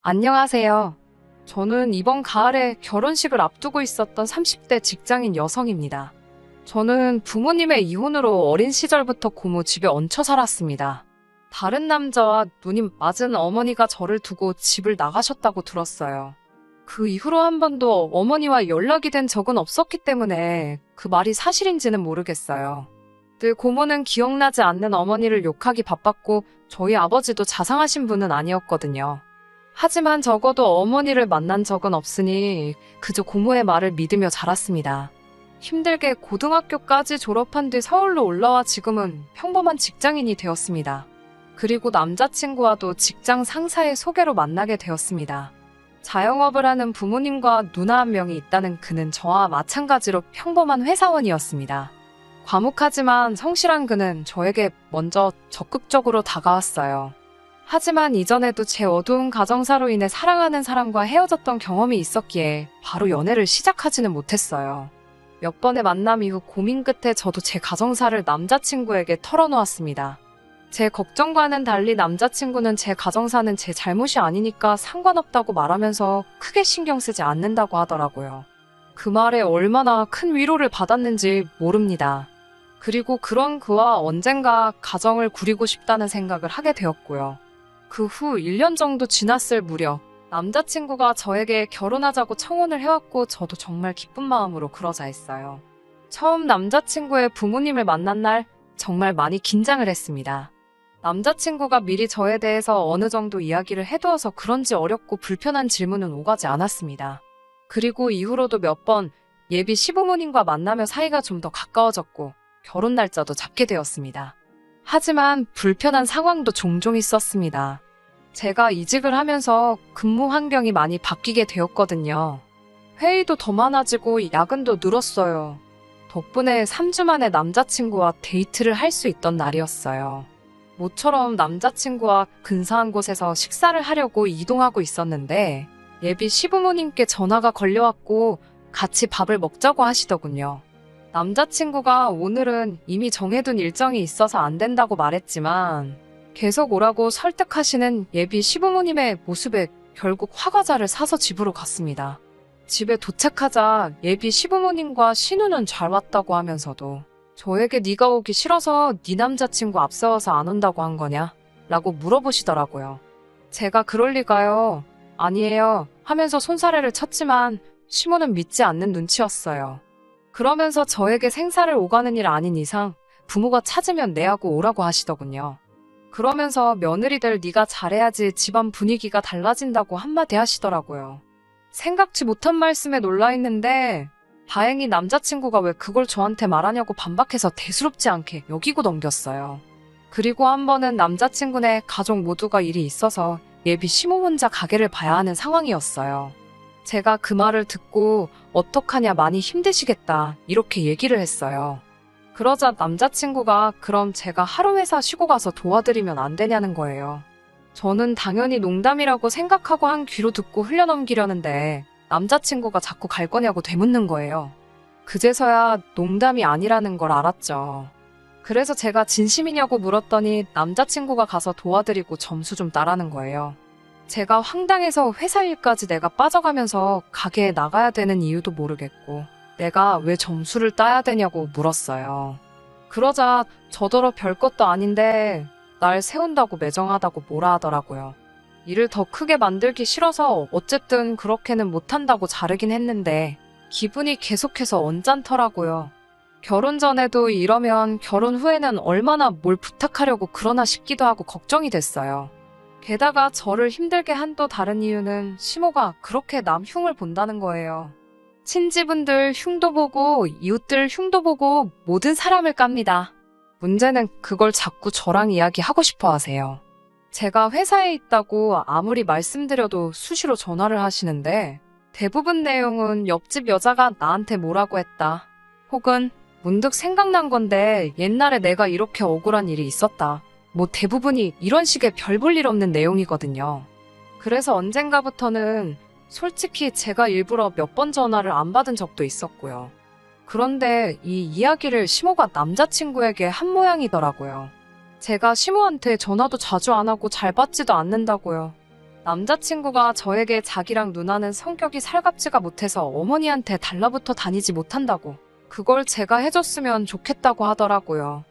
안녕하세요. 저는 이번 가을에 결혼식을 앞두고 있었던 30대 직장인 여성입니다. 저는 부모님의 이혼으로 어린 시절부터 고모 집에 얹혀 살았습니다. 다른 남자와 눈이 맞은 어머니가 저를 두고 집을 나가셨다고 들었어요. 그 이후로 한 번도 어머니와 연락이 된 적은 없었기 때문에 그 말이 사실인지는 모르겠어요. 늘 고모는 기억나지 않는 어머니를 욕하기 바빴고 저희 아버지도 자상하신 분은 아니었거든요. 하지만 적어도 어머니를 만난 적은 없으니 그저 고모의 말을 믿으며 자랐습니다. 힘들게 고등학교까지 졸업한 뒤 서울로 올라와 지금은 평범한 직장인이 되었습니다. 그리고 남자친구와도 직장 상사의 소개로 만나게 되었습니다. 자영업을 하는 부모님과 누나 한 명이 있다는 그는 저와 마찬가지로 평범한 회사원이었습니다. 과묵하지만 성실한 그는 저에게 먼저 적극적으로 다가왔어요. 하지만 이전에도 제 어두운 가정사로 인해 사랑하는 사람과 헤어졌던 경험이 있었기에 바로 연애를 시작하지는 못했어요. 몇 번의 만남 이후 고민 끝에 저도 제 가정사를 남자친구에게 털어놓았습니다. 제 걱정과는 달리 남자친구는 제 가정사는 제 잘못이 아니니까 상관없다고 말하면서 크게 신경 쓰지 않는다고 하더라고요. 그 말에 얼마나 큰 위로를 받았는지 모릅니다. 그리고 그런 그와 언젠가 가정을 꾸리고 싶다는 생각을 하게 되었고요. 그 후 1년 정도 지났을 무렵 남자친구가 저에게 결혼하자고 청혼을 해왔고 저도 정말 기쁜 마음으로 그러자 했어요. 처음 남자친구의 부모님을 만난 날 정말 많이 긴장을 했습니다. 남자친구가 미리 저에 대해서 어느 정도 이야기를 해두어서 그런지 어렵고 불편한 질문은 오가지 않았습니다. 그리고 이후로도 몇 번 예비 시부모님과 만나며 사이가 좀 더 가까워졌고 결혼 날짜도 잡게 되었습니다. 하지만 불편한 상황도 종종 있었습니다. 제가 이직을 하면서 근무 환경이 많이 바뀌게 되었거든요. 회의도 더 많아지고 야근도 늘었어요. 덕분에 3주 만에 남자친구와 데이트를 할 수 있던 날이었어요. 모처럼 남자친구와 근사한 곳에서 식사를 하려고 이동하고 있었는데 예비 시부모님께 전화가 걸려왔고 같이 밥을 먹자고 하시더군요. 남자친구가 오늘은 이미 정해둔 일정이 있어서 안 된다고 말했지만 계속 오라고 설득하시는 예비 시부모님의 모습에 결국 화과자를 사서 집으로 갔습니다. 집에 도착하자 예비 시부모님과 신우는 잘 왔다고 하면서도 저에게 네가 오기 싫어서 네 남자친구 앞세워서 안 온다고 한 거냐? 라고 물어보시더라고요. 제가 그럴 리가요. 아니에요. 하면서 손사래를 쳤지만 시모는 믿지 않는 눈치였어요. 그러면서 저에게 생사를 오가는 일 아닌 이상 부모가 찾으면 내하고 오라고 하시더군요. 그러면서 며느리들 네가 잘해야지 집안 분위기가 달라진다고 한마디 하시더라고요. 생각지 못한 말씀에 놀라 있는데 다행히 남자친구가 왜 그걸 저한테 말하냐고 반박해서 대수롭지 않게 여기고 넘겼어요. 그리고 한 번은 남자친구네 가족 모두가 일이 있어서 예비 시모 혼자 가게를 봐야 하는 상황이었어요. 제가 그 말을 듣고 어떡하냐 많이 힘드시겠다 이렇게 얘기를 했어요. 그러자 남자친구가 그럼 제가 하루 회사 쉬고 가서 도와드리면 안 되냐는 거예요. 저는 당연히 농담이라고 생각하고 한 귀로 듣고 흘려넘기려는데 남자친구가 자꾸 갈 거냐고 되묻는 거예요. 그제서야 농담이 아니라는 걸 알았죠. 그래서 제가 진심이냐고 물었더니 남자친구가 가서 도와드리고 점수 좀 따라는 거예요. 제가 황당해서 회사 일까지 내가 빠져가면서 가게에 나가야 되는 이유도 모르겠고 내가 왜 점수를 따야 되냐고 물었어요. 그러자 저더러 별것도 아닌데 날 세운다고 매정하다고 뭐라 하더라고요. 일을 더 크게 만들기 싫어서 어쨌든 그렇게는 못한다고 자르긴 했는데 기분이 계속해서 언짢더라고요. 결혼 전에도 이러면 결혼 후에는 얼마나 뭘 부탁하려고 그러나 싶기도 하고 걱정이 됐어요. 게다가 저를 힘들게 한 또 다른 이유는 시모가 그렇게 남 흉을 본다는 거예요. 친지분들 흉도 보고 이웃들 흉도 보고 모든 사람을 깝니다. 문제는 그걸 자꾸 저랑 이야기하고 싶어 하세요. 제가 회사에 있다고 아무리 말씀드려도 수시로 전화를 하시는데 대부분 내용은 옆집 여자가 나한테 뭐라고 했다. 혹은 문득 생각난 건데 옛날에 내가 이렇게 억울한 일이 있었다. 뭐 대부분이 이런 식의 별 볼 일 없는 내용이거든요. 그래서 언젠가부터는 솔직히 제가 일부러 몇 번 전화를 안 받은 적도 있었고요. 그런데 이 이야기를 시모가 남자친구에게 한 모양이더라고요. 제가 시모한테 전화도 자주 안 하고 잘 받지도 않는다고요. 남자친구가 저에게 자기랑 누나는 성격이 살갑지가 못해서 어머니한테 달라붙어 다니지 못한다고, 그걸 제가 해줬으면 좋겠다고 하더라고요.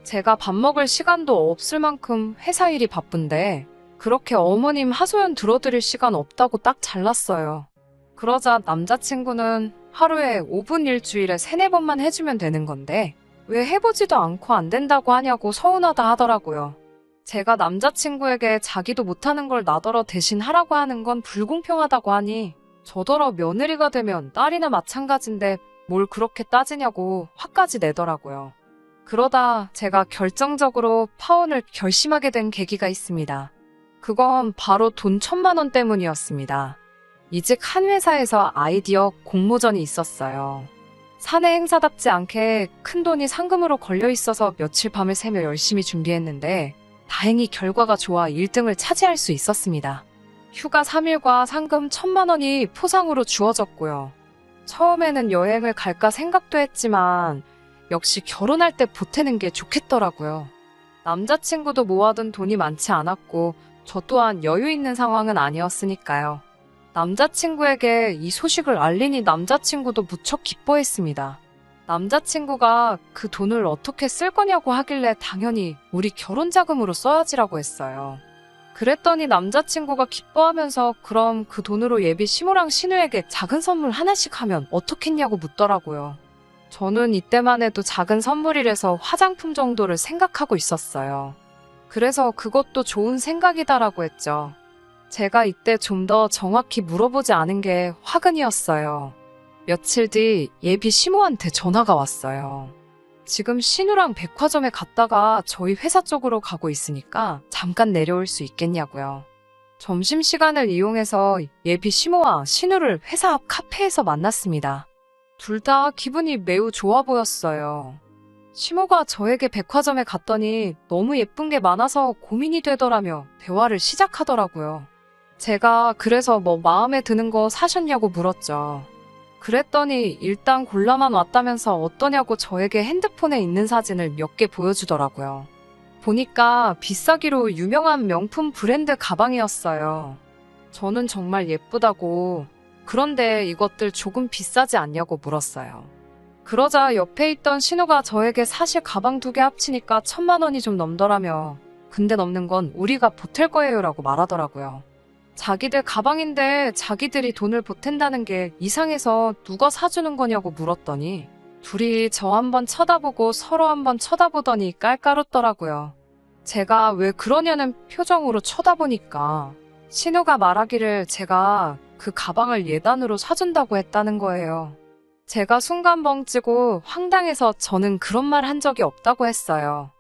제가 밥 먹을 시간도 없을 만큼 회사 일이 바쁜데 그렇게 어머님 하소연 들어드릴 시간 없다고 딱 잘랐어요. 그러자 남자친구는 하루에 5분 일주일에 3-4번만 해주면 되는 건데 왜 해보지도 않고 안 된다고 하냐고 서운하다 하더라고요. 제가 남자친구에게 자기도 못하는 걸 나더러 대신 하라고 하는 건 불공평하다고 하니 저더러 며느리가 되면 딸이나 마찬가지인데 뭘 그렇게 따지냐고 화까지 내더라고요. 그러다 제가 결정적으로 파혼을 결심하게 된 계기가 있습니다. 그건 바로 돈 1,000만 원 때문이었습니다. 이직 한 회사에서 아이디어 공모전이 있었어요. 사내 행사답지 않게 큰 돈이 상금으로 걸려 있어서 며칠 밤을 새며 열심히 준비했는데 다행히 결과가 좋아 1등을 차지할 수 있었습니다. 휴가 3일과 상금 1,000만 원이 포상으로 주어졌고요. 처음에는 여행을 갈까 생각도 했지만 역시 결혼할 때 보태는 게 좋겠더라고요. 남자친구도 모아둔 돈이 많지 않았고 저 또한 여유 있는 상황은 아니었으니까요. 남자친구에게 이 소식을 알리니 남자친구도 무척 기뻐했습니다. 남자친구가 그 돈을 어떻게 쓸 거냐고 하길래 당연히 우리 결혼 자금으로 써야지라고 했어요. 그랬더니 남자친구가 기뻐하면서 그럼 그 돈으로 예비 시모랑 신우에게 작은 선물 하나씩 하면 어떻겠냐고 묻더라고요. 저는 이때만 해도 작은 선물이라서 화장품 정도를 생각하고 있었어요. 그래서 그것도 좋은 생각이다라고 했죠. 제가 이때 좀 더 정확히 물어보지 않은 게 화근이었어요. 며칠 뒤 예비 시모한테 전화가 왔어요. 지금 신우랑 백화점에 갔다가 저희 회사 쪽으로 가고 있으니까 잠깐 내려올 수 있겠냐고요. 점심시간을 이용해서 예비 시모와 신우를 회사 앞 카페에서 만났습니다. 둘 다 기분이 매우 좋아 보였어요. 시모가 저에게 백화점에 갔더니 너무 예쁜 게 많아서 고민이 되더라며 대화를 시작하더라고요. 제가 그래서 뭐 마음에 드는 거 사셨냐고 물었죠. 그랬더니 일단 골라만 왔다면서 어떠냐고 저에게 핸드폰에 있는 사진을 몇 개 보여주더라고요. 보니까 비싸기로 유명한 명품 브랜드 가방이었어요. 저는 정말 예쁘다고, 그런데 이것들 조금 비싸지 않냐고 물었어요. 그러자 옆에 있던 신우가 저에게 사실 가방 2개 합치니까 1,000만 원이 좀 넘더라며 근데 넘는 건 우리가 보탤 거예요 라고 말하더라고요. 자기들 가방인데 자기들이 돈을 보탠다는 게 이상해서 누가 사주는 거냐고 물었더니 둘이 저 한번 쳐다보고 서로 한번 쳐다보더니 깔깔 웃더라고요. 제가 왜 그러냐는 표정으로 쳐다보니까 신우가 말하기를 제가 그 가방을 예단으로 사준다고 했다는 거예요. 제가 순간 벙찌고 황당해서 저는 그런 말 한 적이 없다고 했어요.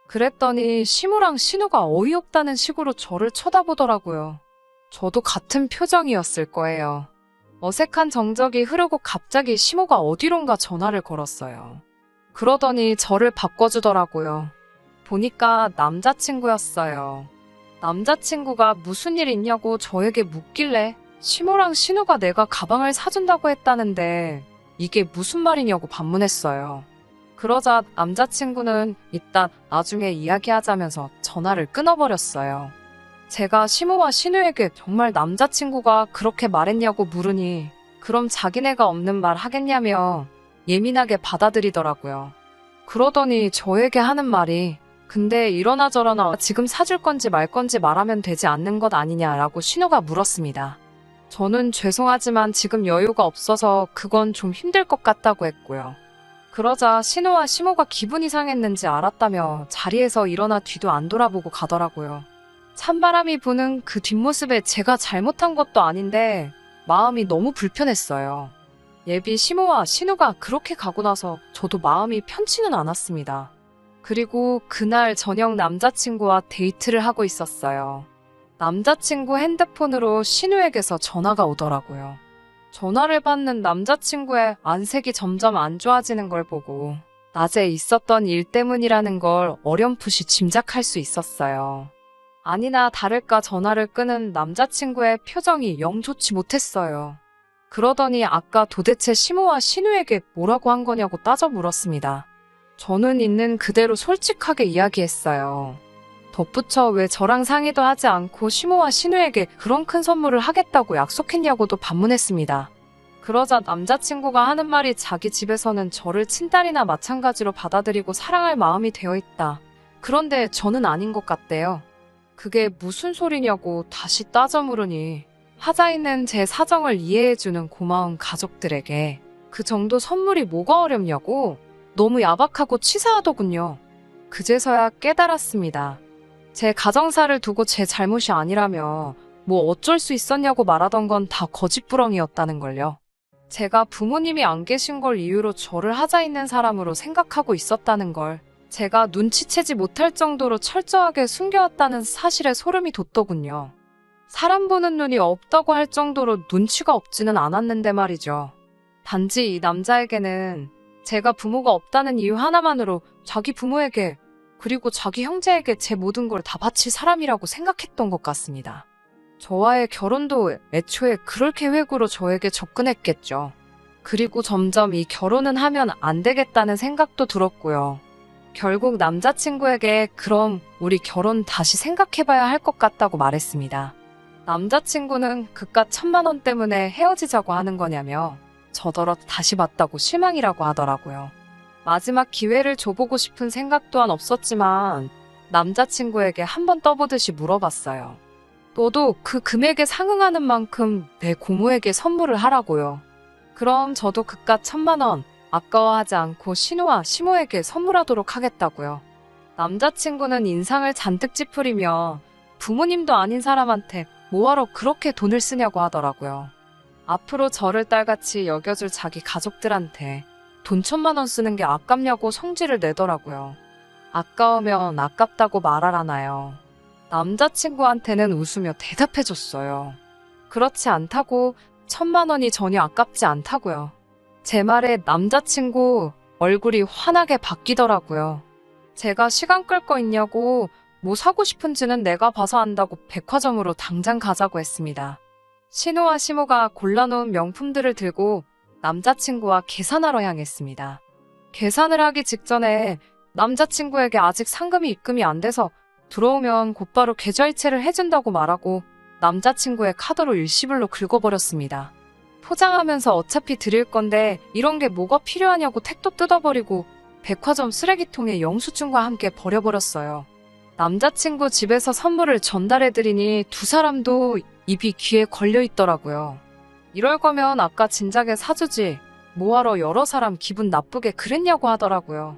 그랬더니 시무랑 신우가 어이없다는 식으로 저를 쳐다보더라고요. 저도 같은 표정이었을 거예요. 어색한 정적이 흐르고 갑자기 시모가 어디론가 전화를 걸었어요. 그러더니 저를 바꿔주더라고요. 보니까 남자친구였어요. 남자친구가 무슨 일 있냐고 저에게 묻길래 시모랑 신우가 내가 가방을 사준다고 했다는데 이게 무슨 말이냐고 반문했어요. 그러자 남자친구는 이따 나중에 이야기하자면서 전화를 끊어버렸어요. 제가 시모와 신우에게 정말 남자친구가 그렇게 말했냐고 물으니 그럼 자기네가 없는 말 하겠냐며 예민하게 받아들이더라고요. 그러더니 저에게 하는 말이 근데 이러나 저러나 지금 사줄 건지 말 건지 말하면 되지 않는 것 아니냐라고 신우가 물었습니다. 저는 죄송하지만 지금 여유가 없어서 그건 좀 힘들 것 같다고 했고요. 그러자 신우와 시모가 기분이 상했는지 알았다며 자리에서 일어나 뒤도 안 돌아보고 가더라고요. 찬바람이 부는 그 뒷모습에 제가 잘못한 것도 아닌데 마음이 너무 불편했어요. 예비 시모와 신우가 그렇게 가고 나서 저도 마음이 편치는 않았습니다. 그리고 그날 저녁 남자친구와 데이트를 하고 있었어요. 남자친구 핸드폰으로 신우에게서 전화가 오더라고요. 전화를 받는 남자친구의 안색이 점점 안 좋아지는 걸 보고 낮에 있었던 일 때문이라는 걸 어렴풋이 짐작할 수 있었어요. 아니나 다를까 전화를 끄는 남자친구의 표정이 영 좋지 못했어요. 그러더니 아까 도대체 시모와 신우에게 뭐라고 한 거냐고 따져 물었습니다. 저는 있는 그대로 솔직하게 이야기했어요. 덧붙여 왜 저랑 상의도 하지 않고 시모와 신우에게 그런 큰 선물을 하겠다고 약속했냐고도 반문했습니다. 그러자 남자친구가 하는 말이 자기 집에서는 저를 친딸이나 마찬가지로 받아들이고 사랑할 마음이 되어 있다. 그런데 저는 아닌 것 같대요. 그게 무슨 소리냐고 다시 따져 물으니 하자 있는 제 사정을 이해해주는 고마운 가족들에게 그 정도 선물이 뭐가 어렵냐고 너무 야박하고 치사하더군요. 그제서야 깨달았습니다. 제 가정사를 두고 제 잘못이 아니라며 뭐 어쩔 수 있었냐고 말하던 건 다 거짓부렁이었다는 걸요. 제가 부모님이 안 계신 걸 이유로 저를 하자 있는 사람으로 생각하고 있었다는 걸 제가 눈치채지 못할 정도로 철저하게 숨겨왔다는 사실에 소름이 돋더군요. 사람 보는 눈이 없다고 할 정도로 눈치가 없지는 않았는데 말이죠. 단지 이 남자에게는 제가 부모가 없다는 이유 하나만으로 자기 부모에게 그리고 자기 형제에게 제 모든 걸 다 바칠 사람이라고 생각했던 것 같습니다. 저와의 결혼도 애초에 그럴 계획으로 저에게 접근했겠죠. 그리고 점점 이 결혼은 하면 안 되겠다는 생각도 들었고요. 결국 남자친구에게 그럼 우리 결혼 다시 생각해봐야 할 것 같다고 말했습니다. 남자친구는 그깟 1,000만 원 때문에 헤어지자고 하는 거냐며 저더러 다시 봤다고 실망이라고 하더라고요. 마지막 기회를 줘보고 싶은 생각 또한 없었지만 남자친구에게 한번 떠보듯이 물어봤어요. 너도 그 금액에 상응하는 만큼 내 고모에게 선물을 하라고요. 그럼 저도 그깟 1,000만 원 아까워하지 않고 신우와 시모에게 선물하도록 하겠다고요. 남자친구는 인상을 잔뜩 찌푸리며 부모님도 아닌 사람한테 뭐하러 그렇게 돈을 쓰냐고 하더라고요. 앞으로 저를 딸같이 여겨줄 자기 가족들한테 돈 1,000만 원 쓰는 게 아깝냐고 성질을 내더라고요. 아까우면 아깝다고 말하라나요. 남자친구한테는 웃으며 대답해줬어요. 그렇지 않다고 1,000만 원이 전혀 아깝지 않다고요. 제 말에 남자친구 얼굴이 환하게 바뀌더라고요. 제가 시간 끌 거 있냐고 뭐 사고 싶은지는 내가 봐서 안다고 백화점으로 당장 가자고 했습니다. 신우와 시모가 골라놓은 명품들을 들고 남자친구와 계산하러 향했습니다. 계산을 하기 직전에 남자친구에게 아직 상금이 입금이 안 돼서 들어오면 곧바로 계좌이체를 해준다고 말하고 남자친구의 카드로 일시불로 긁어버렸습니다. 포장하면서 어차피 드릴 건데 이런 게 뭐가 필요하냐고 택도 뜯어버리고 백화점 쓰레기통에 영수증과 함께 버려버렸어요. 남자친구 집에서 선물을 전달해드리니 두 사람도 입이 귀에 걸려있더라고요. 이럴 거면 아까 진작에 사주지 뭐하러 여러 사람 기분 나쁘게 그랬냐고 하더라고요.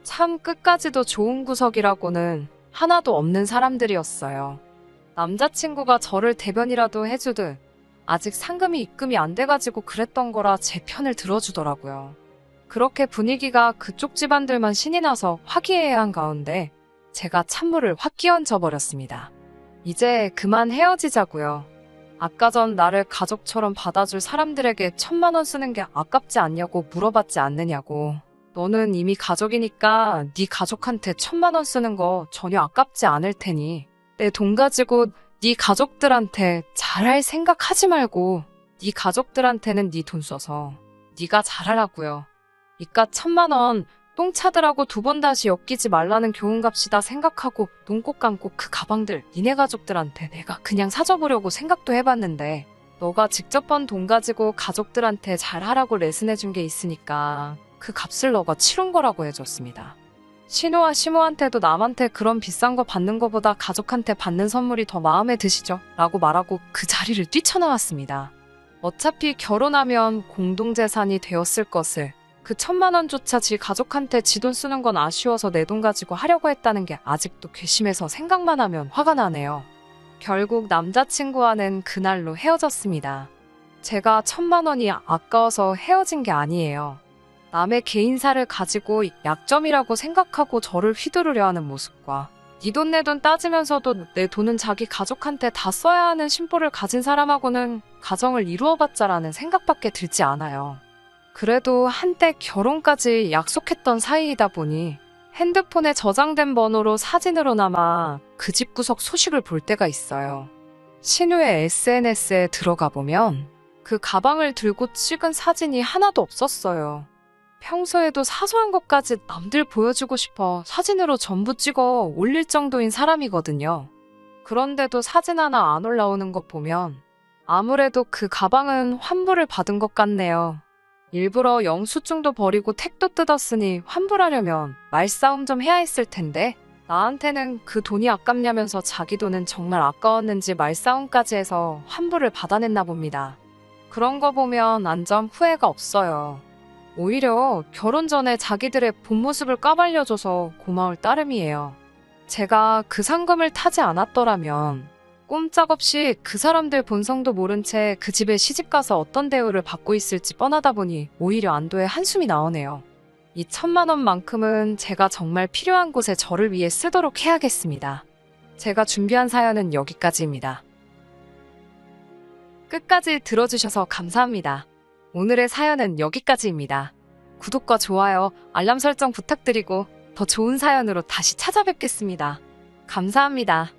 참 끝까지도 좋은 구석이라고는 하나도 없는 사람들이었어요. 남자친구가 저를 대변이라도 해주듯 아직 상금이 입금이 안 돼가지고 그랬던 거라 제 편을 들어주더라고요. 그렇게 분위기가 그쪽 집안들만 신이 나서 화기애애한 가운데 제가 찬물을 확 끼얹어 버렸습니다. 이제 그만 헤어지자고요. 아까 전 나를 가족처럼 받아줄 사람들에게 1,000만 원 쓰는 게 아깝지 않냐고 물어봤지 않느냐고. 너는 이미 가족이니까 네 가족한테 1,000만 원 쓰는 거 전혀 아깝지 않을 테니 내 돈 가지고 네 가족들한테 잘할 생각 하지 말고 네 가족들한테는 네 돈 써서 네가 잘하라고요. 이깟 1,000만 원 똥 차더라고 두 번 다시 엮이지 말라는 교훈값이다 생각하고 눈꼭 감고 그 가방들 니네 가족들한테 내가 그냥 사줘보려고 생각도 해봤는데 너가 직접 번 돈 가지고 가족들한테 잘하라고 레슨해준 게 있으니까 그 값을 너가 치른 거라고 해줬습니다. 신우와 시모한테도 남한테 그런 비싼 거 받는 거보다 가족한테 받는 선물이 더 마음에 드시죠? 라고 말하고 그 자리를 뛰쳐나왔습니다. 어차피 결혼하면 공동재산이 되었을 것을 그 1,000만 원조차 지 가족한테 지 돈 쓰는 건 아쉬워서 내 돈 가지고 하려고 했다는 게 아직도 괘씸해서 생각만 하면 화가 나네요. 결국 남자친구와는 그날로 헤어졌습니다. 제가 1,000만 원이 아까워서 헤어진 게 아니에요. 남의 개인사를 가지고 약점이라고 생각하고 저를 휘두르려 하는 모습과 네 돈 내 돈 따지면서도 내 돈은 자기 가족한테 다 써야 하는 심보를 가진 사람하고는 가정을 이루어봤자라는 생각밖에 들지 않아요. 그래도 한때 결혼까지 약속했던 사이이다 보니 핸드폰에 저장된 번호로 사진으로나마 그 집 구석 소식을 볼 때가 있어요. 신우의 SNS에 들어가 보면 그 가방을 들고 찍은 사진이 하나도 없었어요. 평소에도 사소한 것까지 남들 보여주고 싶어 사진으로 전부 찍어 올릴 정도인 사람이거든요. 그런데도 사진 하나 안 올라오는 것 보면 아무래도 그 가방은 환불을 받은 것 같네요. 일부러 영수증도 버리고 택도 뜯었으니 환불하려면 말싸움 좀 해야 했을 텐데 나한테는 그 돈이 아깝냐면서 자기 돈은 정말 아까웠는지 말싸움까지 해서 환불을 받아냈나 봅니다. 그런 거 보면 안전 후회가 없어요. 오히려 결혼 전에 자기들의 본 모습을 까발려줘서 고마울 따름이에요. 제가 그 상금을 타지 않았더라면 꼼짝없이 그 사람들 본성도 모른 채 그 집에 시집가서 어떤 대우를 받고 있을지 뻔하다 보니 오히려 안도의 한숨이 나오네요. 이 1,000만 원만큼은 제가 정말 필요한 곳에 저를 위해 쓰도록 해야겠습니다. 제가 준비한 사연은 여기까지입니다. 끝까지 들어주셔서 감사합니다. 오늘의 사연은 여기까지입니다. 구독과 좋아요, 알람 설정 부탁드리고 더 좋은 사연으로 다시 찾아뵙겠습니다. 감사합니다.